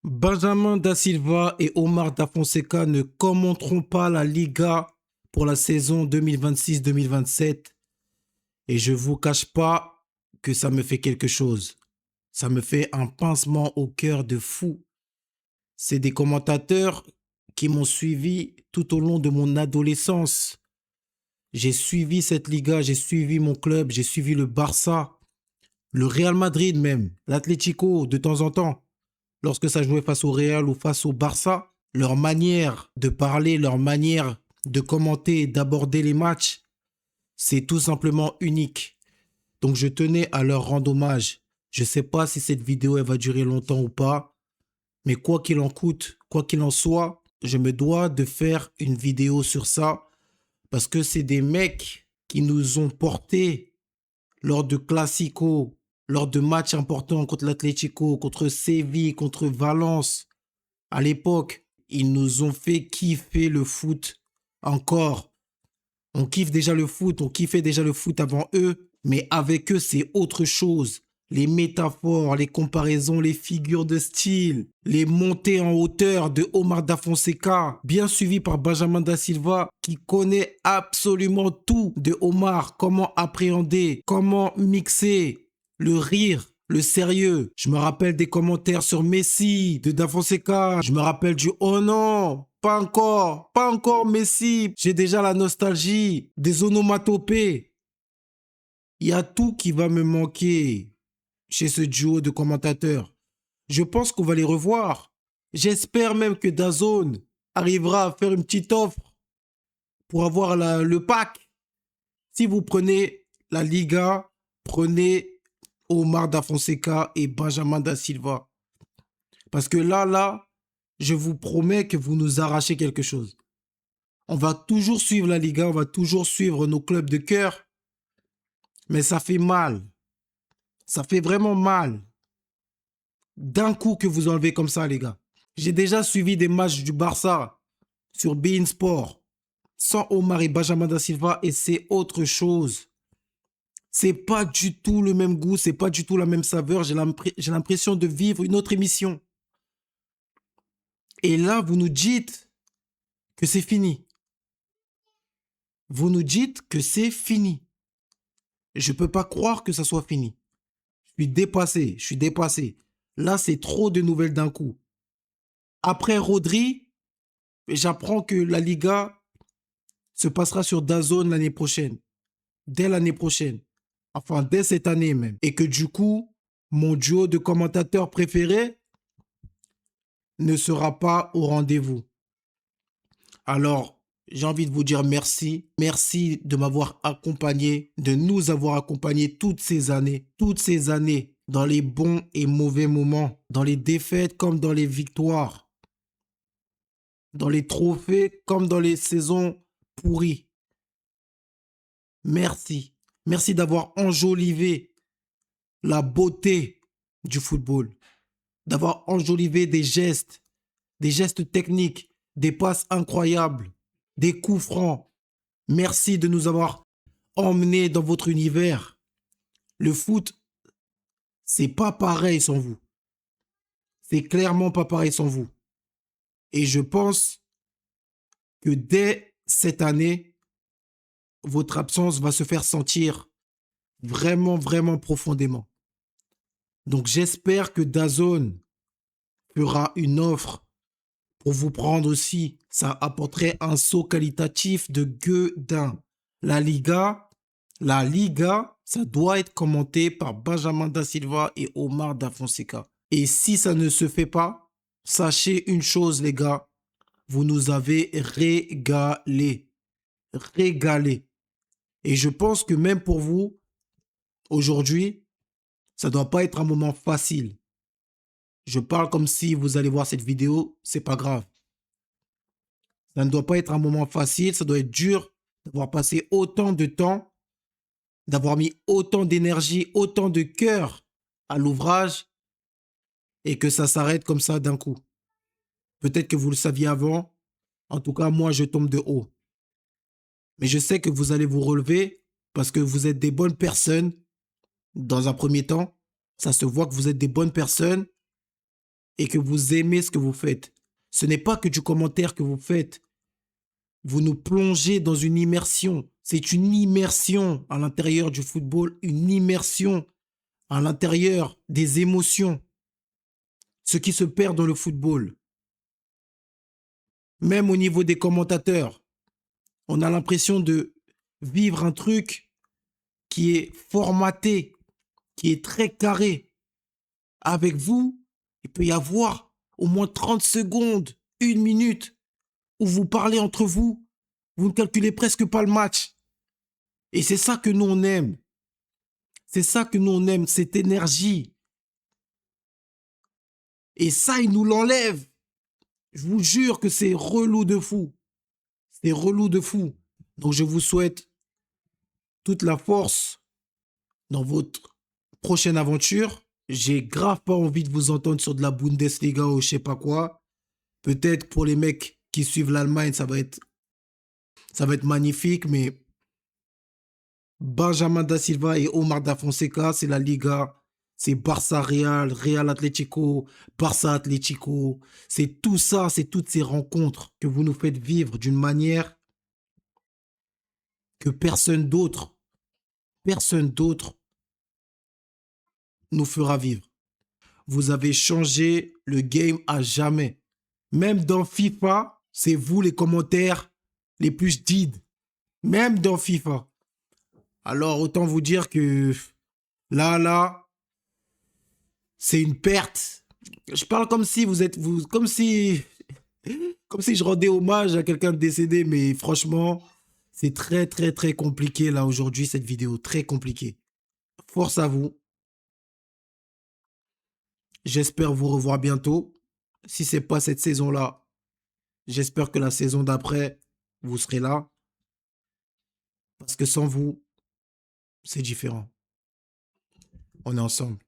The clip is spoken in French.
Benjamin Da Silva et Omar Da Fonseca ne commenteront pas la Liga pour la saison 2026-2027 et je vous cache pas que ça me fait quelque chose. Ça me fait un pincement au cœur de fou. C'est des commentateurs qui m'ont suivi tout au long de mon adolescence. J'ai suivi cette Liga, j'ai suivi mon club, j'ai suivi le Barça, le Real Madrid même, l'Atlético de temps en temps. Lorsque ça jouait face au Real ou face au Barça, leur manière de parler, leur manière de commenter, d'aborder les matchs, c'est tout simplement unique. Donc je tenais à leur rendre hommage. Je ne sais pas si cette vidéo elle va durer longtemps ou pas, mais quoi qu'il en coûte, quoi qu'il en soit, je me dois de faire une vidéo sur ça parce que c'est des mecs qui nous ont portés lors de Classico, lors de matchs importants contre l'Atlético, contre Séville, contre Valence. À l'époque, ils nous ont fait kiffer le foot encore. On kiffe déjà le foot, on kiffait déjà le foot avant eux, mais avec eux, c'est autre chose. Les métaphores, les comparaisons, les figures de style, les montées en hauteur de Omar Da Fonseca, bien suivi par Benjamin Da Silva, qui connaît absolument tout de Omar, comment appréhender, comment mixer le rire, le sérieux. Je me rappelle des commentaires sur Messi de Da Fonseca. Je me rappelle du «Oh non, pas encore Messi. J'ai déjà la nostalgie des onomatopées». Il y a tout qui va me manquer chez ce duo de commentateurs. Je pense qu'on va les revoir. J'espère même que DAZN arrivera à faire une petite offre pour avoir le pack. Si vous prenez la Liga, prenez Omar Da Fonseca et Benjamin Da Silva. Parce que là, je vous promets que vous nous arrachez quelque chose. On va toujours suivre la Liga, on va toujours suivre nos clubs de cœur, mais ça fait mal. Ça fait vraiment mal. D'un coup que vous enlevez comme ça, les gars. J'ai déjà suivi des matchs du Barça sur beIN Sport, sans Omar et Benjamin Da Silva, et c'est autre chose. C'est pas du tout le même goût, c'est pas du tout la même saveur. J'ai l'impression de vivre une autre émission. Et là, vous nous dites que c'est fini. Vous nous dites que c'est fini. Je ne peux pas croire que ça soit fini. Je suis dépassé. Là, c'est trop de nouvelles d'un coup. Après Rodri, j'apprends que la Liga se passera sur DAZN l'année prochaine. Dès l'année prochaine. Enfin, dès cette année même. Et que du coup, mon duo de commentateurs préférés ne sera pas au rendez-vous. Alors, j'ai envie de vous dire merci. Merci de m'avoir accompagné, de nous avoir accompagnés toutes ces années, dans les bons et mauvais moments, dans les défaites comme dans les victoires, dans les trophées comme dans les saisons pourries. Merci. Merci d'avoir enjolivé la beauté du football, d'avoir enjolivé des gestes techniques, des passes incroyables, des coups francs. Merci de nous avoir emmenés dans votre univers. Le foot, c'est pas pareil sans vous. C'est clairement pas pareil sans vous. Et je pense que dès cette année, votre absence va se faire sentir vraiment, vraiment profondément. Donc j'espère que DAZN fera une offre pour vous prendre aussi. Ça apporterait un saut qualitatif de gueudin. La Liga, ça doit être commenté par Benjamin Da Silva et Omar Da Fonseca. Et si ça ne se fait pas, sachez une chose, les gars, vous nous avez régalé. Régalé. Et je pense que même pour vous, aujourd'hui, ça ne doit pas être un moment facile. Je parle comme si vous allez voir cette vidéo, c'est pas grave. Ça ne doit pas être un moment facile, ça doit être dur d'avoir passé autant de temps, d'avoir mis autant d'énergie, autant de cœur à l'ouvrage et que ça s'arrête comme ça d'un coup. Peut-être que vous le saviez avant, en tout cas moi je tombe de haut. Mais je sais que vous allez vous relever parce que vous êtes des bonnes personnes dans un premier temps. Ça se voit que vous êtes des bonnes personnes et que vous aimez ce que vous faites. Ce n'est pas que du commentaire que vous faites. Vous nous plongez dans une immersion. C'est une immersion à l'intérieur du football, une immersion à l'intérieur des émotions. Ce qui se perd dans le football. Même au niveau des commentateurs, on a l'impression de vivre un truc qui est formaté, qui est très carré. Avec vous, il peut y avoir au moins 30 secondes, 1 minute, où vous parlez entre vous. Vous ne calculez presque pas le match. Et c'est ça que nous, on aime. C'est ça que nous, on aime, cette énergie. Et ça, il nous l'enlève. Je vous jure que c'est relou de fou. C'est relou de fou. Donc, je vous souhaite toute la force dans votre prochaine aventure. J'ai grave pas envie de vous entendre sur de la Bundesliga ou je sais pas quoi. Peut-être pour les mecs qui suivent l'Allemagne, ça va être magnifique, mais Benjamin Da Silva et Omar Da Fonseca, c'est la Liga. C'est Barça Real, Real Atlético, Barça Atlético. C'est tout ça, c'est toutes ces rencontres que vous nous faites vivre d'une manière que personne d'autre nous fera vivre. Vous avez changé le game à jamais. Même dans FIFA, c'est vous les commentaires les plus dead. Même dans FIFA. Alors, autant vous dire que là, c'est une perte. Je parle comme si comme si je rendais hommage à quelqu'un de décédé, mais franchement, c'est très, très, très compliqué là aujourd'hui, cette vidéo. Très compliqué. Force à vous. J'espère vous revoir bientôt. Si c'est pas cette saison-là, j'espère que la saison d'après, vous serez là. Parce que sans vous, c'est différent. On est ensemble.